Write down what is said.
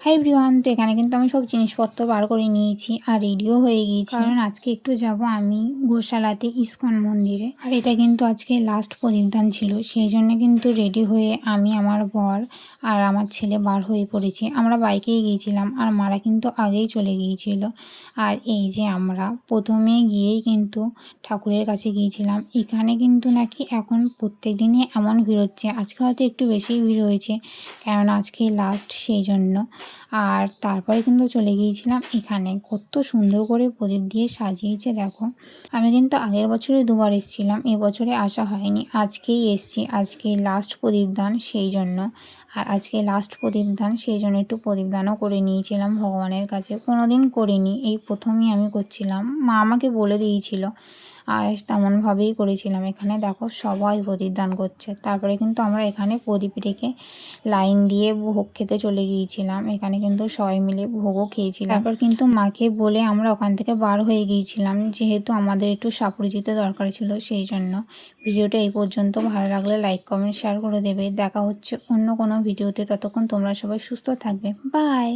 Hi everyone, তো এখানে কিন্তু আমি সব জিনিসপত্র বার করে নিয়েছি আর রেডিও হয়ে গিয়েছি, কারণ আজকে একটু যাব আমি গোশালাতে ইস্কন মন্দিরে। আর এটা কিন্তু আজকে লাস্ট প্রদীপদান ছিল, সেই জন্য কিন্তু রেডি হয়ে আমি, আমার বর আর আমার ছেলে বার হয়ে পড়েছি। আমরা বাইকেই গিয়েছিলাম আর মারা কিন্তু আগেই চলে গিয়েছিল। আর এই যে আমরা প্রথমে গিয়েই কিন্তু ঠাকুরের কাছে গিয়েছিলাম। এখানে কিন্তু নাকি এখন প্রত্যেক দিনই এমন ভিড় হচ্ছে, আজকে হয়তো একটু বেশিই ভিড় হয়েছে, কারণ আজকে লাস্ট সেই জন্য। আর তারপরে কিন্তু চলে গিয়েছিলাম এখানে, কত সুন্দর করে প্রদীপ দিয়ে সাজিয়েছে দেখো। আমি কিন্তু আগের বছরে দুবার এসেছিলাম, এবছরে আসা হয়নি, আজকেই এসছি, আজকে লাস্ট প্রদীপদান সেই জন্য। আর আজকে লাস্ট প্রদীপদান সেই জন্য একটু প্রদীপদানও করে নিয়েছিলাম ভগবানের কাছে, কোনো দিন করিনি, এই প্রথমই আমি করছিলাম, মা আমাকে বলে দিয়েছিল আর তেমনভাবেই করেছিলাম। এখানে দেখো সবাই প্রদীপদান করছে, তারপরে কিন্তু আমরা এখানে প্রদীপ রেখে লাইন দিয়ে ভোগ খেতে চলে গিয়েছিলাম। এখানে কিন্তু সবাই মিলে ভোগও খেয়েছিলাম। তারপর কিন্তু মাকে বলে আমরা ওখান থেকে বার হয়ে গিয়েছিলাম, যেহেতু আমাদের একটু সাপুরি যেতে দরকার ছিল সেই জন্য। ভিডিওটা এই পর্যন্ত, ভালো লাগলে লাইক কমেন্ট শেয়ার করে দেবে। দেখা হচ্ছে অন্য কোনো ভিডিওতে, ততক্ষণ তোমরা সবাই সুস্থ থাকবে, বাই।